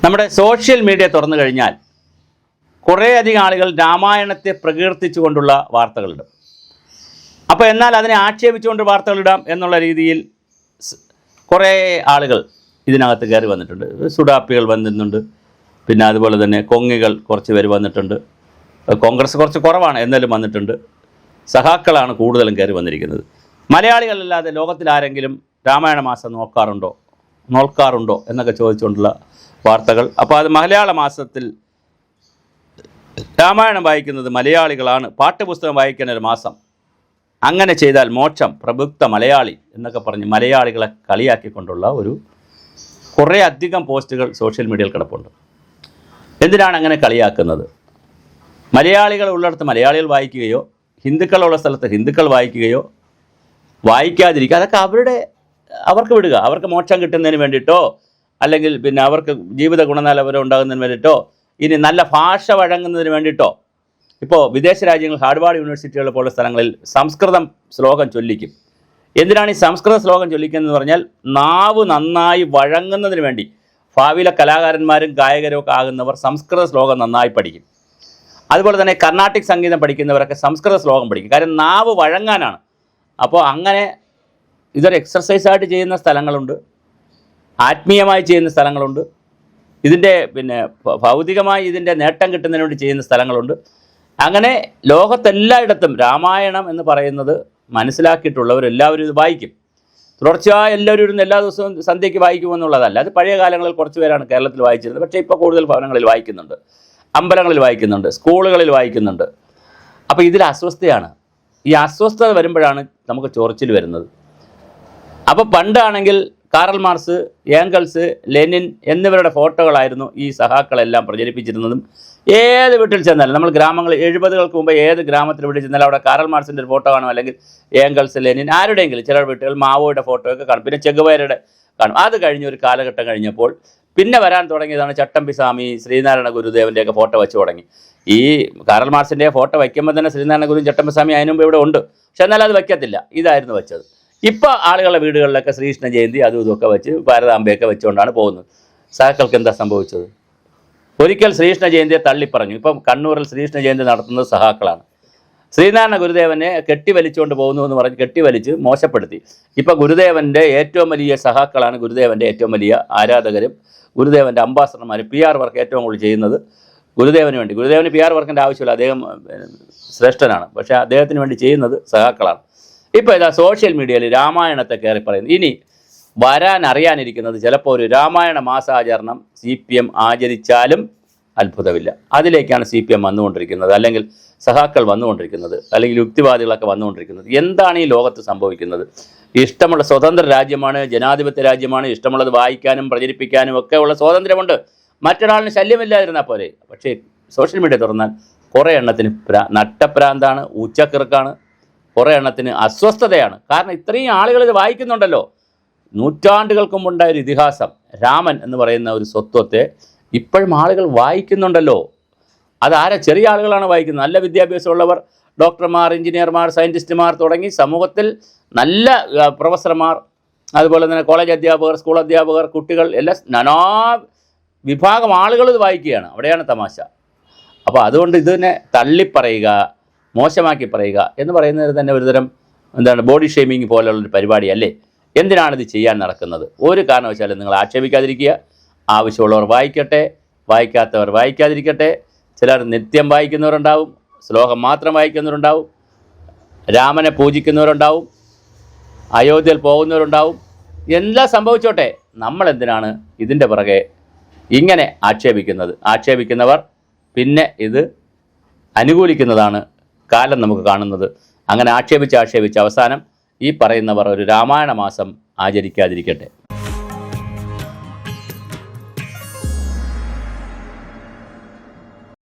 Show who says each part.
Speaker 1: നമ്മുടെ social media തുറന്നു കഴിഞ്ഞാൽ കുറേയധികം ആളുകൾ രാമായണത്തെ പ്രകീർത്തിച്ചുകൊണ്ടുള്ള വാർത്തകളുണ്ട്. അപ്പോൾ എന്നാൽ അതിനെ ആക്ഷേപിച്ചുകൊണ്ട് വാർത്തകളിടാം എന്നുള്ള രീതിയിൽ കുറേ ആളുകൾ ഇതിനകത്ത് കയറി വന്നിട്ടുണ്ട്. സുഡാപ്പികൾ വന്നിട്ടുണ്ട്, പിന്നെ അതുപോലെ തന്നെ കൊങ്ങികൾ കുറച്ച് പേര് വന്നിട്ടുണ്ട്. കോൺഗ്രസ് കുറച്ച് കുറവാണ്, എന്നാലും വന്നിട്ടുണ്ട്. സഹാക്കളാണ് കൂടുതലും കയറി വന്നിരിക്കുന്നത്. മലയാളികളല്ലാതെ ലോകത്തിൽ ആരെങ്കിലും രാമായണ മാസം നോക്കാറുണ്ടോ എന്നൊക്കെ ചോദിച്ചുകൊണ്ടുള്ള വാർത്തകൾ. അപ്പോൾ അത് മലയാള മാസത്തിൽ രാമായണം വായിക്കുന്നത് മലയാളികളാണ്, പാഠ്യപുസ്തകം വായിക്കുന്ന ഒരു മാസം, അങ്ങനെ ചെയ്താൽ മോക്ഷം, പ്രബുദ്ധ മലയാളി എന്നൊക്കെ പറഞ്ഞ് മലയാളികളെ കളിയാക്കിക്കൊണ്ടുള്ള കുറേ അധികം പോസ്റ്റുകൾ സോഷ്യൽ മീഡിയയിൽ കിടപ്പുണ്ട്. എന്തിനാണ് അങ്ങനെ കളിയാക്കുന്നത്? മലയാളികൾ ഉള്ളിടത്ത് മലയാളികൾ വായിക്കുകയോ ഹിന്ദുക്കളുള്ള സ്ഥലത്ത് ഹിന്ദുക്കൾ വായിക്കുകയോ വായിക്കാതിരിക്കുക, അതൊക്കെ അവർക്ക് വിടുക. അവർക്ക് മോക്ഷം കിട്ടുന്നതിന് വേണ്ടിയിട്ടോ അല്ലെങ്കിൽ പിന്നെ അവർക്ക് ജീവിത ഗുണനിലവാരം ഉണ്ടാകുന്നതിന് വേണ്ടിയിട്ടോ ഇനി നല്ല ഭാഷ വഴങ്ങുന്നതിന് വേണ്ടിയിട്ടോ. ഇപ്പോൾ വിദേശ രാജ്യങ്ങൾ ഹാർവാർഡ് യൂണിവേഴ്സിറ്റികൾ പോലുള്ള സ്ഥലങ്ങളിൽ സംസ്കൃതം ശ്ലോകം ചൊല്ലിക്കും. എന്തിനാണ് ഈ സംസ്കൃത ശ്ലോകം ചൊല്ലിക്കുന്നതെന്ന് പറഞ്ഞാൽ നാവ് നന്നായി വഴങ്ങുന്നതിന് വേണ്ടി. ഭാവിയിലെ കലാകാരന്മാരും ഗായകരും ഒക്കെ ആകുന്നവർ സംസ്കൃത ശ്ലോകം നന്നായി പഠിക്കും. അതുപോലെ തന്നെ കർണാട്ടിക് സംഗീതം പഠിക്കുന്നവരൊക്കെ സംസ്കൃത ശ്ലോകം പഠിക്കും, കാര്യം നാവ് വഴങ്ങാനാണ്. അപ്പോൾ അങ്ങനെ ഇതൊരു എക്സർസൈസായിട്ട് ചെയ്യുന്ന സ്ഥലങ്ങളുണ്ട്, ആത്മീയമായി ചെയ്യുന്ന സ്ഥലങ്ങളുണ്ട്, ഇതിൻ്റെ പിന്നെ ഭൗതികമായി ഇതിൻ്റെ നേട്ടം കിട്ടുന്നതിന് വേണ്ടി ചെയ്യുന്ന സ്ഥലങ്ങളുണ്ട്. അങ്ങനെ ലോകത്തെല്ലായിടത്തും രാമായണം എന്ന് പറയുന്നത് മനസ്സിലാക്കിയിട്ടുള്ളവരെല്ലാവരും ഇത് വായിക്കും. തുടർച്ചയായി എല്ലാവരും ഇരുന്ന് എല്ലാ ദിവസവും സന്ധ്യയ്ക്ക് വായിക്കുമെന്നുള്ളതല്ല. അത് പഴയ കാലങ്ങളിൽ കുറച്ച് പേരാണ് കേരളത്തിൽ വായിച്ചിരുന്നത്. പക്ഷേ ഇപ്പോൾ കൂടുതൽ ഭവനങ്ങളിൽ വായിക്കുന്നുണ്ട്, അമ്പലങ്ങളിൽ വായിക്കുന്നുണ്ട്, സ്കൂളുകളിൽ വായിക്കുന്നുണ്ട്. അപ്പോൾ ഇതിൽ അസ്വസ്ഥയാണ്. ഈ അസ്വസ്ഥത വരുമ്പോഴാണ് നമുക്ക് ചൊറിച്ചിൽ വരുന്നത്. അപ്പോൾ പണ്ടാണെങ്കിൽ കാറൽ മാർക്സ്, ഏംഗൽസ്, ലെനിൻ എന്നിവരുടെ ഫോട്ടോകളായിരുന്നു ഈ സഹാക്കളെല്ലാം പ്രചരിപ്പിച്ചിരുന്നതും. ഏത് വീട്ടിൽ ചെന്നാലും നമ്മൾ ഗ്രാമങ്ങൾ 70കൾക്ക് മുമ്പ് ഏത് ഗ്രാമത്തിൽ വീട്ടിൽ ചെന്നാലും അവിടെ കാറൽ മാർക്സിൻ്റെ ഒരു ഫോട്ടോ കാണും, അല്ലെങ്കിൽ ഏംഗൽസ്, ലെനിൻ, ആരുടെയെങ്കിലും ചില വീട്ടുകൾ മാവോയുടെ ഫോട്ടോയൊക്കെ കാണും, പിന്നെ ചെഗുവേരയുടെ കാണും. അത് കഴിഞ്ഞ് ഒരു കാലഘട്ടം കഴിഞ്ഞപ്പോൾ പിന്നെ വരാൻ തുടങ്ങിയതാണ് ചട്ടമ്പി സ്വാമി, ശ്രീനാരായണ ഗുരുദേവൻ്റെയൊക്കെ ഫോട്ടോ വെച്ച് തുടങ്ങി. ഈ കാറൽ മാർക്സിൻ്റെ ഫോട്ടോ വയ്ക്കുമ്പോൾ തന്നെ ശ്രീനാരായണ ഗുരു, ചട്ടമ്പി സ്വാമി അതിന് മുമ്പ് ഇവിടെ ഉണ്ട്, പക്ഷെ എന്നാൽ അത് വയ്ക്കത്തില്ല. ഇതായിരുന്നു വെച്ചത്. ഇപ്പോൾ ആളുകളുടെ വീടുകളിലൊക്കെ ശ്രീകൃഷ്ണ ജയന്തി അതും ഇതൊക്കെ വെച്ച് ഭാരതാംബയൊക്കെ വെച്ചുകൊണ്ടാണ് പോകുന്നത്. സഹാക്കൾക്ക് എന്താ സംഭവിച്ചത്? ഒരിക്കൽ ശ്രീകൃഷ്ണ ജയന്തിയെ തള്ളിപ്പറഞ്ഞു. ഇപ്പം കണ്ണൂരിൽ ശ്രീകൃഷ്ണ ജയന്തി നടത്തുന്നത് സഹാക്കളാണ്. ശ്രീനാരായണ ഗുരുദേവനെ കെട്ടിവലിച്ചുകൊണ്ട് പോകുന്നു എന്ന് പറഞ്ഞ് കെട്ടിവലിച്ച് മോശപ്പെടുത്തി. ഇപ്പം ഗുരുദേവൻ്റെ ഏറ്റവും വലിയ സഹാക്കളാണ്, ഗുരുദേവൻ്റെ ഏറ്റവും വലിയ ആരാധകരും ഗുരുദേവൻ്റെ അംബാസഡർമാരും. PR വർക്ക് ഏറ്റവും കൂടുതൽ ചെയ്യുന്നത് ഗുരുദേവന് വേണ്ടി. ഗുരുദേവന് PR വർക്കിൻ്റെ ആവശ്യമില്ല, അദ്ദേഹം ശ്രേഷ്ഠനാണ്, പക്ഷേ അദ്ദേഹത്തിന് വേണ്ടി ചെയ്യുന്നത് സഹാക്കളാണ്. ഇപ്പോൾ ഇതാ സോഷ്യൽ മീഡിയയിൽ രാമായണത്തെ കയറി പറയുന്നു. ഇനി അറിയാനിരിക്കുന്നത് ചിലപ്പോൾ ഒരു രാമായണ മാസാചരണം CPM ആചരിച്ചാലും അത്ഭുതമില്ല. അതിലേക്കാണ് CPM വന്നുകൊണ്ടിരിക്കുന്നത്, അല്ലെങ്കിൽ സഹാക്കൾ വന്നുകൊണ്ടിരിക്കുന്നത്, അല്ലെങ്കിൽ യുക്തിവാദികളൊക്കെ വന്നുകൊണ്ടിരിക്കുന്നത്. എന്താണ് ഈ ലോകത്ത് സംഭവിക്കുന്നത്? ഇഷ്ടമുള്ള സ്വതന്ത്ര രാജ്യമാണ്, ജനാധിപത്യ രാജ്യമാണ്, ഇഷ്ടമുള്ളത് വായിക്കാനും പ്രചരിപ്പിക്കാനും ഒക്കെ ഉള്ള സ്വാതന്ത്ര്യമുണ്ട്, മറ്റൊരാളിന് ശല്യമില്ലാതിരുന്നാൽ പോലെ. പക്ഷേ സോഷ്യൽ മീഡിയ തുറന്നാൽ കുറേ എണ്ണത്തിന് നട്ടപ്രാന്താണ്, ഉച്ചക്കിറുക്കാണ്, കുറേ എണ്ണത്തിന് അസ്വസ്ഥതയാണ്. കാരണം ഇത്രയും ആളുകൾ ഇത് വായിക്കുന്നുണ്ടല്ലോ. നൂറ്റാണ്ടുകൾക്ക് മുമ്പുണ്ടായൊരു ഇതിഹാസം, രാമൻ എന്ന് പറയുന്ന ഒരു സ്വത്വത്തെ ഇപ്പോഴും ആളുകൾ വായിക്കുന്നുണ്ടല്ലോ. അതാരെ? ചെറിയ ആളുകളാണ് വായിക്കുന്നത്. നല്ല വിദ്യാഭ്യാസമുള്ളവർ, ഡോക്ടർമാർ, എഞ്ചിനീയർമാർ, സയൻറ്റിസ്റ്റുമാർ തുടങ്ങി സമൂഹത്തിൽ നല്ല പ്രൊഫസർമാർ, അതുപോലെ തന്നെ കോളേജ് അധ്യാപകർ, സ്കൂൾ അധ്യാപകർ, കുട്ടികൾ, എല്ലാ നാനാ വിഭാഗം ആളുകൾ ഇത് വായിക്കുകയാണ്. അവിടെയാണ് തമാശ. അപ്പോൾ അതുകൊണ്ട് ഇതിനെ തള്ളിപ്പറയുക, മോശമാക്കി പറയുക എന്ന് പറയുന്നത് തന്നെ ഒരുതരം ബോഡി ഷെയ്മിങ് പോലുള്ളൊരു പരിപാടിയല്ലേ? എന്തിനാണിത് ചെയ്യാൻ നടക്കുന്നത്? ഒരു കാരണവശാലും നിങ്ങൾ ആക്ഷേപിക്കാതിരിക്കുക. ആവശ്യമുള്ളവർ വായിക്കട്ടെ, വായിക്കാത്തവർ വായിക്കാതിരിക്കട്ടെ. ചിലർ നിത്യം വായിക്കുന്നവരുണ്ടാവും, ശ്ലോകം മാത്രം വായിക്കുന്നവരുണ്ടാവും, രാമനെ പൂജിക്കുന്നവരുണ്ടാവും, അയോധ്യയിൽ പോകുന്നവരുണ്ടാവും. എല്ലാം സംഭവിച്ചോട്ടെ. നമ്മളെന്തിനാണ് ഇതിൻ്റെ പുറകെ ഇങ്ങനെ ആക്ഷേപിക്കുന്നത്? ആക്ഷേപിക്കുന്നവർ പിന്നെ ഇത് അനുകൂലിക്കുന്നതാണ് കാലം നമുക്ക് കാണുന്നത്. അങ്ങനെ ആക്ഷേപിച്ച് അവസാനം ഈ പറയുന്നവർ ഒരു രാമായണ മാസം ആചരിക്കാതിരിക്കട്ടെ.